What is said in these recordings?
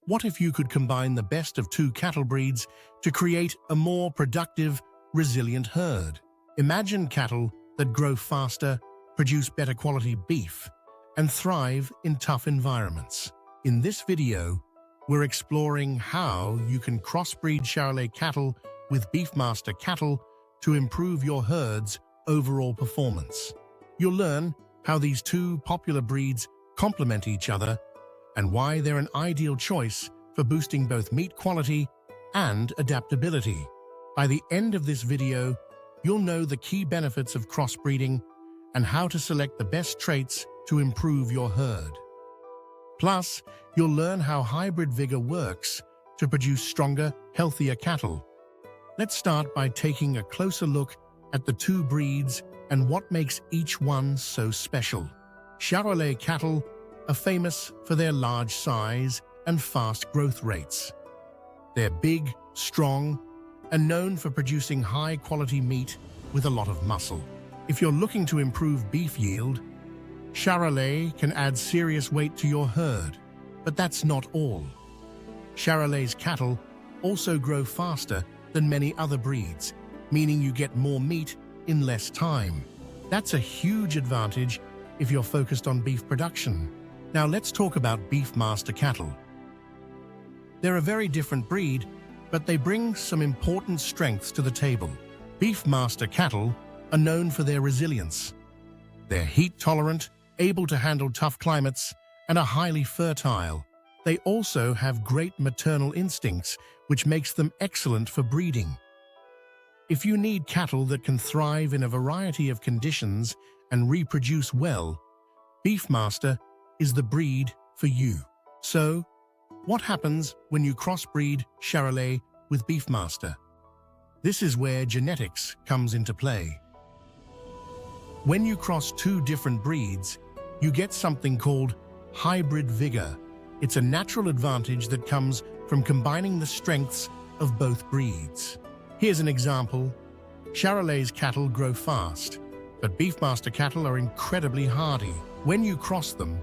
What if you could combine the best of two cattle breeds to create a more productive, resilient herd? Imagine cattle that grow faster, produce better quality beef, and thrive in tough environments. In this video, we're exploring how you can crossbreed Charolais cattle with Beefmaster cattle to improve your herd's overall performance. You'll learn how these two popular breeds complement each other and why they're an ideal choice for boosting both meat quality and adaptability. By the end of this video, you'll know the key benefits of crossbreeding and how to select the best traits to improve your herd. Plus, you'll learn how hybrid Vigor works to produce stronger, healthier cattle. Let's start by taking a closer look at the two breeds and what makes each one so special. Charolais cattle are famous for their large size and fast growth rates. They're big, strong, and known for producing high-quality meat with a lot of muscle. If you're looking to improve beef yield, Charolais can add serious weight to your herd, but that's not all. Charolais cattle also grow faster than many other breeds, meaning you get more meat in less time. That's a huge advantage if you're focused on beef production. Now let's talk about Beefmaster cattle. They're a very different breed, but they bring some important strengths to the table. Beefmaster cattle are known for their resilience. They're heat-tolerant, able to handle tough climates, and are highly fertile. They also have great maternal instincts, which makes them excellent for breeding. If you need cattle that can thrive in a variety of conditions and reproduce well, Beefmaster is the breed for you. So, what happens when you crossbreed Charolais with Beefmaster? This is where genetics comes into play. When you cross two different breeds, you get something called hybrid Vigor. It's a natural advantage that comes from combining the strengths of both breeds. Here's an example. Charolais cattle grow fast, but Beefmaster cattle are incredibly hardy. When you cross them,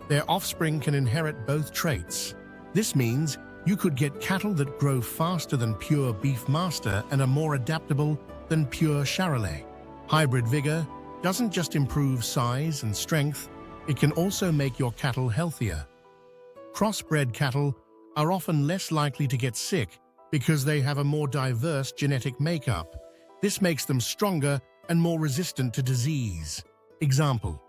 their offspring can inherit both traits. This means you could get cattle that grow faster than pure Beefmaster and are more adaptable than pure Charolais. Hybrid Vigor doesn't just improve size and strength, it can also make your cattle healthier. Crossbred cattle are often less likely to get sick because they have a more diverse genetic makeup. This makes them stronger and more resistant to disease. Example: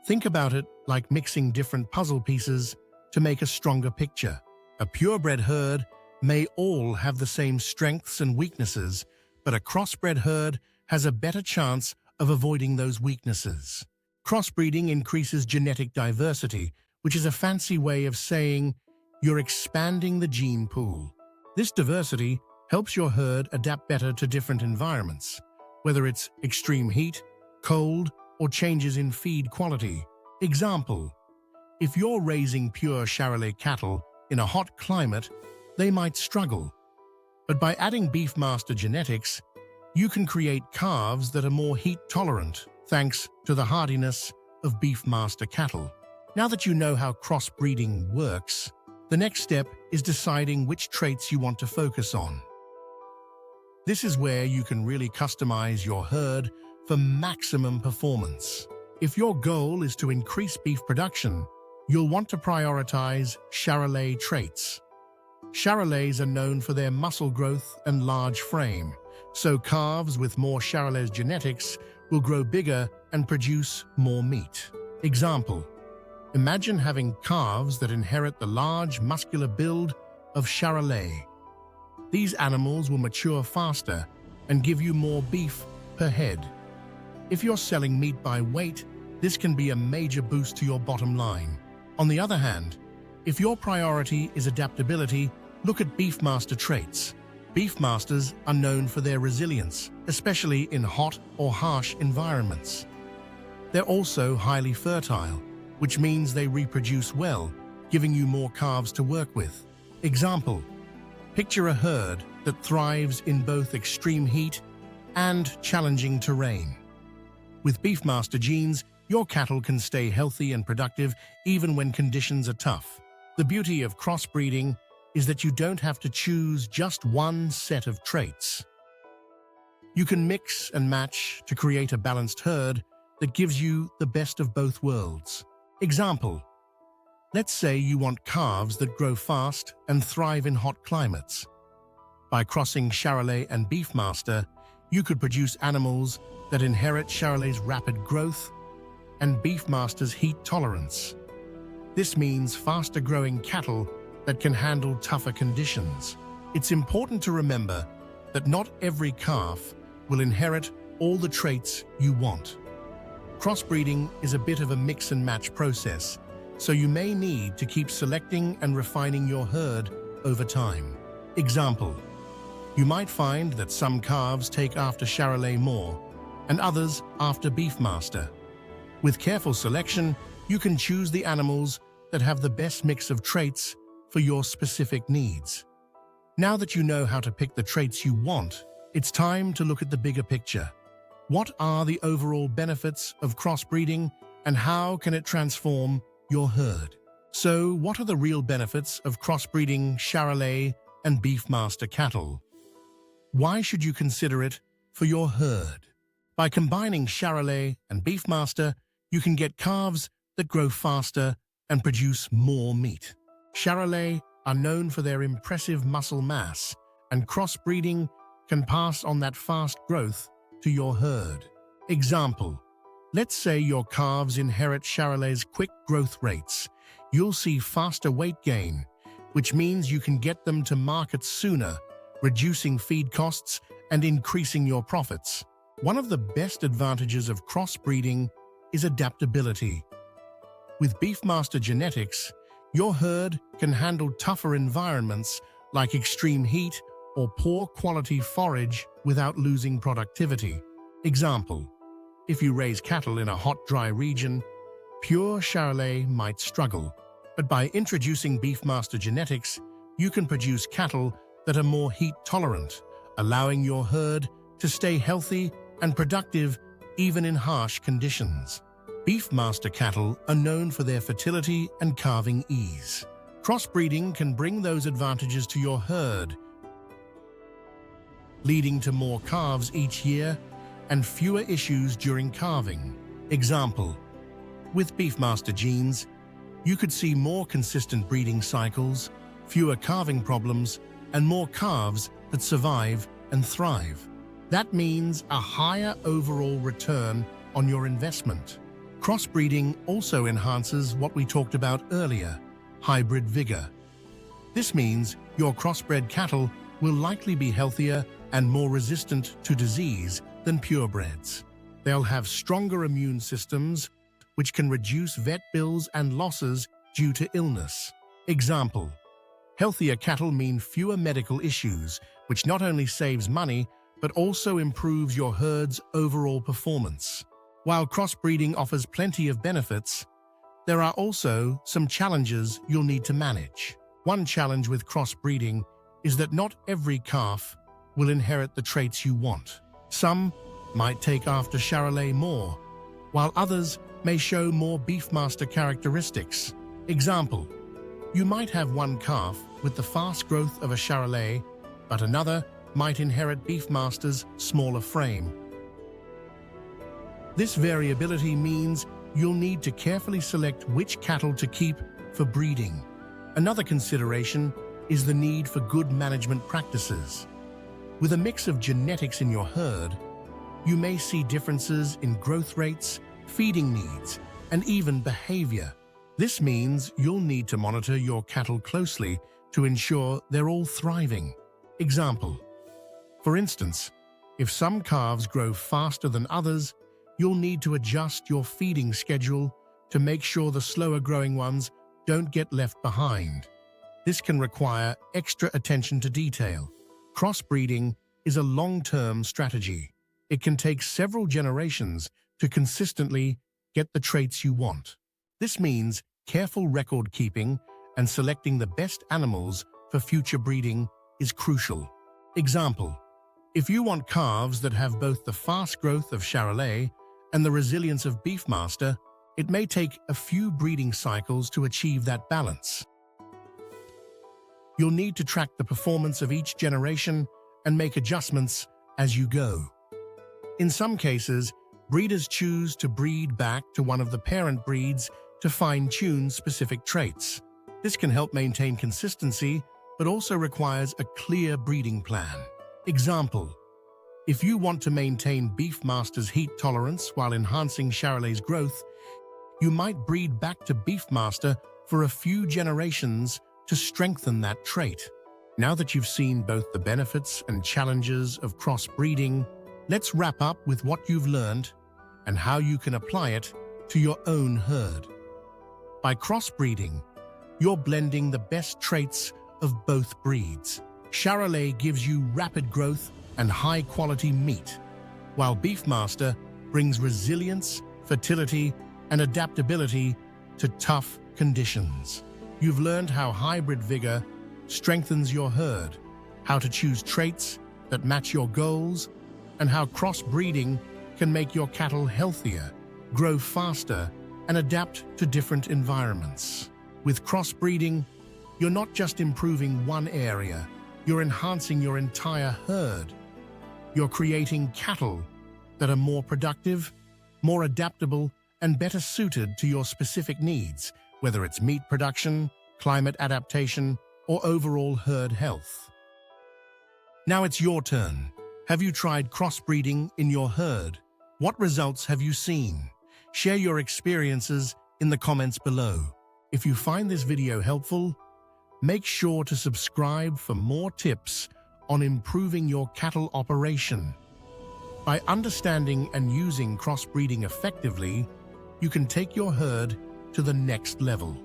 think about it like mixing different puzzle pieces to make a stronger picture. A purebred herd may all have the same strengths and weaknesses, but a crossbred herd has a better chance of avoiding those weaknesses. Crossbreeding increases genetic diversity, which is a fancy way of saying you're expanding the gene pool. This diversity helps your herd adapt better to different environments, whether it's extreme heat, cold, or changes in feed quality. Example: if you're raising pure Charolais cattle in a hot climate, they might struggle. But by adding Beefmaster genetics, you can create calves that are more heat-tolerant, thanks to the hardiness of Beefmaster cattle. Now that you know how crossbreeding works, the next step is deciding which traits you want to focus on. This is where you can really customize your herd for maximum performance. If your goal is to increase beef production, you'll want to prioritize Charolais traits. Charolais are known for their muscle growth and large frame, so calves with more Charolais genetics will grow bigger and produce more meat. Example: imagine having calves that inherit the large, muscular build of Charolais. These animals will mature faster and give you more beef per head. If you're selling meat by weight, this can be a major boost to your bottom line. On the other hand, if your priority is adaptability, look at Beefmaster traits. Beefmasters are known for their resilience, especially in hot or harsh environments. They're also highly fertile, which means they reproduce well, giving you more calves to work with. Example: picture a herd that thrives in both extreme heat and challenging terrain. With Beefmaster genes, your cattle can stay healthy and productive even when conditions are tough. The beauty of crossbreeding is that you don't have to choose just one set of traits. You can mix and match to create a balanced herd that gives you the best of both worlds. Example: let's say you want calves that grow fast and thrive in hot climates. By crossing Charolais and Beefmaster, you could produce animals that inherit Charolais' rapid growth and Beefmaster's heat tolerance. This means faster-growing cattle that can handle tougher conditions. It's important to remember that not every calf will inherit all the traits you want. Crossbreeding is a bit of a mix-and-match process, so you may need to keep selecting and refining your herd over time. Example: you might find that some calves take after Charolais more, and others after Beefmaster. With careful selection, you can choose the animals that have the best mix of traits for your specific needs. Now that you know how to pick the traits you want, it's time to look at the bigger picture. What are the overall benefits of crossbreeding, and how can it transform your herd? So, what are the real benefits of crossbreeding Charolais and Beefmaster cattle? Why should you consider it for your herd? By combining Charolais and Beefmaster, you can get calves that grow faster and produce more meat. Charolais are known for their impressive muscle mass, and crossbreeding can pass on that fast growth to your herd. Example: let's say your calves inherit Charolais' quick growth rates. You'll see faster weight gain, which means you can get them to market sooner, reducing feed costs and increasing your profits. One of the best advantages of crossbreeding is adaptability. With Beefmaster genetics, your herd can handle tougher environments like extreme heat or poor quality forage without losing productivity. Example: if you raise cattle in a hot, dry region, pure Charolais might struggle. But by introducing Beefmaster genetics, you can produce cattle that are more heat tolerant, allowing your herd to stay healthy and productive even in harsh conditions. Beefmaster cattle are known for their fertility and calving ease. Crossbreeding can bring those advantages to your herd, leading to more calves each year and fewer issues during calving. Example: with Beefmaster genes, you could see more consistent breeding cycles, fewer calving problems, and more calves that survive and thrive. That means a higher overall return on your investment. Crossbreeding also enhances what we talked about earlier: hybrid vigor. This means your crossbred cattle will likely be healthier and more resistant to disease than purebreds. They'll have stronger immune systems, which can reduce vet bills and losses due to illness. Example: healthier cattle mean fewer medical issues, which not only saves money, but also improves your herd's overall performance. While crossbreeding offers plenty of benefits, there are also some challenges you'll need to manage. One challenge with crossbreeding is that not every calf will inherit the traits you want. Some might take after Charolais more, while others may show more Beefmaster characteristics. Example: you might have one calf with the fast growth of a Charolais, but another might inherit Beefmaster's smaller frame. This variability means you'll need to carefully select which cattle to keep for breeding. Another consideration is the need for good management practices. With a mix of genetics in your herd, you may see differences in growth rates, feeding needs, and even behavior. This means you'll need to monitor your cattle closely to ensure they're all thriving. Example: for instance, if some calves grow faster than others, you'll need to adjust your feeding schedule to make sure the slower-growing ones don't get left behind. This can require extra attention to detail. Crossbreeding is a long-term strategy. It can take several generations to consistently get the traits you want. This means careful record-keeping and selecting the best animals for future breeding is crucial. Example: if you want calves that have both the fast growth of Charolais and the resilience of Beefmaster, it may take a few breeding cycles to achieve that balance. You'll need to track the performance of each generation and make adjustments as you go. In some cases, breeders choose to breed back to one of the parent breeds to fine-tune specific traits. This can help maintain consistency, but also requires a clear breeding plan. Example: if you want to maintain Beefmaster's heat tolerance while enhancing Charolais' growth, you might breed back to Beefmaster for a few generations to strengthen that trait. Now that you've seen both the benefits and challenges of crossbreeding, let's wrap up with what you've learned and how you can apply it to your own herd. By crossbreeding, you're blending the best traits of both breeds. Charolais gives you rapid growth and high-quality meat, while Beefmaster brings resilience, fertility, and adaptability to tough conditions. You've learned how hybrid Vigor strengthens your herd, how to choose traits that match your goals, and how crossbreeding can make your cattle healthier, grow faster, and adapt to different environments. With crossbreeding, you're not just improving one area, you're enhancing your entire herd. You're creating cattle that are more productive, more adaptable, and better suited to your specific needs, whether it's meat production, climate adaptation, or overall herd health. Now it's your turn. Have you tried crossbreeding in your herd? What results have you seen? Share your experiences in the comments below. If you find this video helpful, make sure to subscribe for more tips on improving your cattle operation. By understanding and using crossbreeding effectively, you can take your herd to the next level.